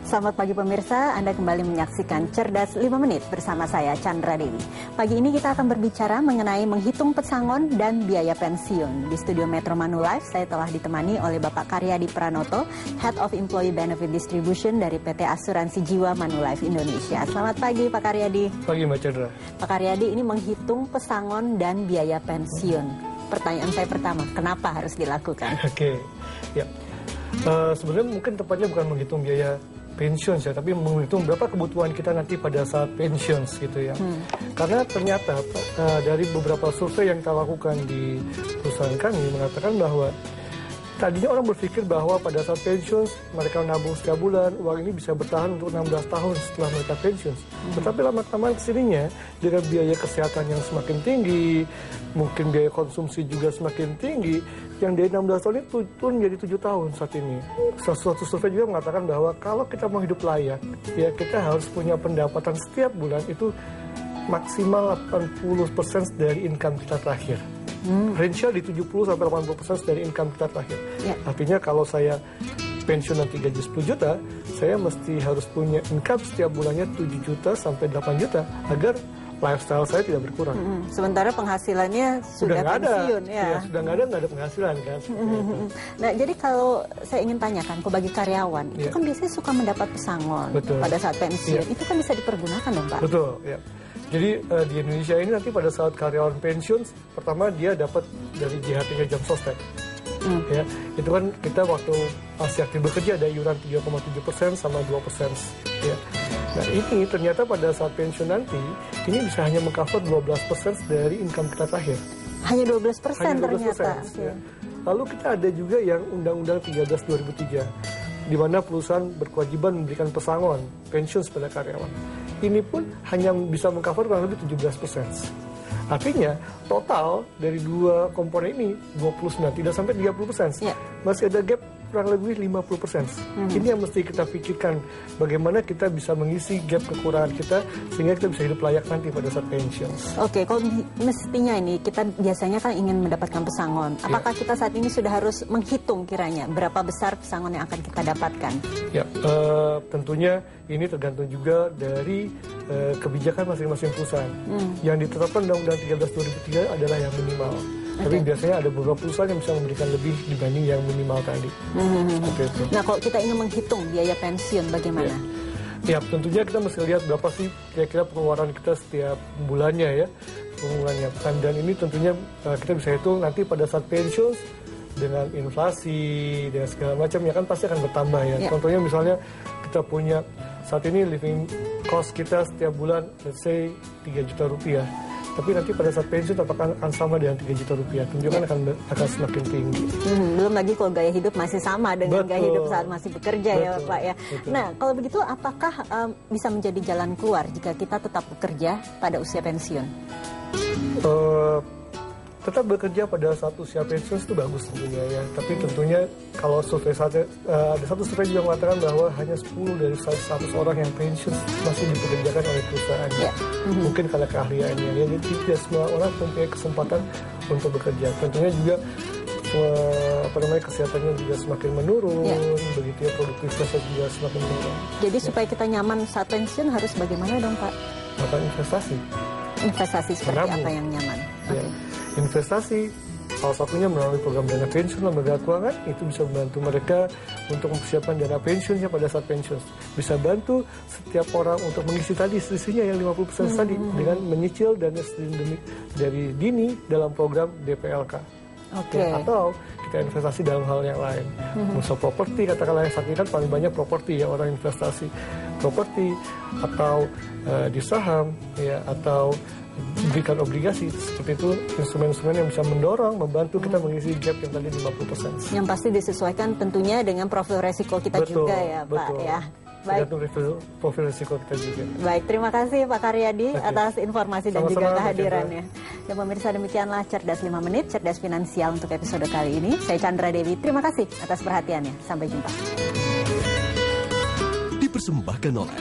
Selamat pagi pemirsa, Anda kembali menyaksikan Cerdas 5 Menit bersama saya Chandra Dewi. Pagi ini kita akan berbicara mengenai menghitung pesangon dan biaya pensiun. Di studio Metro Manulife saya telah ditemani oleh Bapak Karyadi Pranoto, Head of Employee Benefit Distribution dari PT Asuransi Jiwa Manulife Indonesia. Selamat pagi Pak Karyadi. Pagi Mbak Chandra. Pak Karyadi, ini menghitung pesangon dan biaya pensiun. Pertanyaan saya pertama, kenapa harus dilakukan? Oke, ya. Sebenarnya mungkin tepatnya bukan menghitung biaya pensiun ya, tapi menghitung berapa kebutuhan kita nanti pada saat pensiun gitu ya. Karena ternyata dari beberapa survei yang kita lakukan di perusahaan kami mengatakan bahwa tadinya orang berpikir bahwa pada saat pensiun mereka menabung setiap bulan, uang ini bisa bertahan untuk 16 tahun setelah mereka pensiun. Tetapi lama-kelamaan kesininya dengan biaya kesehatan yang semakin tinggi, mungkin biaya konsumsi juga semakin tinggi, yang dari 16 tahun itu turun menjadi 7 tahun saat ini. Suatu survei juga mengatakan bahwa kalau kita mau hidup layak, ya kita harus punya pendapatan setiap bulan itu maksimal 80% dari income kita terakhir. Range-nya di 70-80% dari income kita terakhir. Artinya kalau saya pensiun nanti gaji 10 juta, saya mesti harus punya income setiap bulannya 7 juta sampai 8 juta agar lifestyle saya tidak berkurang. Sementara penghasilannya sudah pensiun ya. Sudah nggak ada penghasilan kan. Nah, jadi kalau saya ingin tanyakan, bagi karyawan itu kan biasanya suka mendapat pesangon pada saat pensiun. Itu kan bisa dipergunakan dong Pak? Betul, ya. Jadi di Indonesia ini nanti pada saat karyawan pensiun, pertama dia dapat dari JHT jam sostek. Ya, itu kan kita waktu masih aktif bekerja ada iuran 3,7% sama 2%. Ya. Nah ini ternyata pada saat pensiun nanti ini bisa hanya mengcover 12% dari income kita terakhir. Hanya 12% ternyata. Ya. Lalu kita ada juga yang Undang-Undang 13 2003 di mana perusahaan berkewajiban memberikan pesangon pensiun pada karyawan. Ini pun hanya bisa mengcover kurang lebih 17%. Artinya total dari dua komponen ini 29, tidak sampai 30%. Masih ada gap kurang lebih 50%. Ini yang mesti kita pikirkan bagaimana kita bisa mengisi gap kekurangan kita sehingga kita bisa hidup layak nanti pada saat pensiun. Oke, kalau mestinya ini kita biasanya kan ingin mendapatkan pesangon. Apakah kita saat ini sudah harus menghitung kiranya berapa besar pesangon yang akan kita dapatkan? Ya, tentunya ini tergantung juga dari kebijakan masing-masing perusahaan. Yang ditetapkan Undang-Undang 13 2003 adalah yang minimal. Tapi biasanya ada beberapa perusahaan yang bisa memberikan lebih dibanding yang minimal tadi. Seperti itu. Nah, kalau kita ingin menghitung biaya pensiun bagaimana? Ya, tentunya kita mesti lihat berapa sih kira-kira pengeluaran kita setiap bulannya ya. Pengeluarannya. Dan ini tentunya kita bisa hitung nanti pada saat pensiun dengan inflasi, dengan segala macam ya kan pasti akan bertambah ya. Contohnya misalnya kita punya saat ini living cost kita setiap bulan let's say 3 juta rupiah. Tapi nanti pada saat pensiun apakah akan sama dengan 3 juta rupiah? Tentunya akan semakin tinggi. Belum lagi kalau gaya hidup masih sama dengan gaya hidup saat masih bekerja ya Pak ya. Nah, kalau begitu apakah bisa menjadi jalan keluar jika kita tetap bekerja pada usia pensiun? Tetap bekerja pada saat usia pensiun itu bagus tentunya ya. Tapi tentunya kalau survei ada satu survei juga mengatakan bahwa hanya 10 dari 100 orang yang pensiun masih dipekerjakan oleh perusahaannya. Mungkin karena keahliannya ya. Jadi tidak semua orang mempunyai kesempatan untuk bekerja. Tentunya juga kesehatannya juga semakin menurun, begitu ya, produktivitasnya juga semakin menurun. Jadi supaya kita nyaman saat pensiun harus bagaimana dong Pak? Melakukan investasi. Investasi seperti apa yang nyaman? Investasi salah satunya melalui program dana pensiun lembaga keuangan itu bisa membantu mereka untuk mempersiapkan dana pensiunnya pada saat pensiun. Bisa bantu setiap orang untuk mengisi tadi selisihnya yang 50% tadi dengan menyicil dana dari dini dalam program DPLK. Atau kita investasi dalam hal yang lain. Misal properti, katakanlah yang saat ini kan paling banyak properti ya, orang investasi properti atau di saham ya, atau berikan obligasi, seperti itu instrumen-instrumen yang bisa mendorong, membantu kita mengisi gap yang tadi 50%. Yang pasti disesuaikan tentunya dengan profil resiko kita juga ya Pak ya. Baik. Profil risiko kita juga. Baik, terima kasih Pak Karyadi atas informasi dan juga kehadirannya. Dan pemirsa, demikianlah Cerdas 5 Menit, Cerdas Finansial untuk episode kali ini. Saya Chandra Dewi, terima kasih atas perhatiannya. Sampai jumpa. Dipersembahkan oleh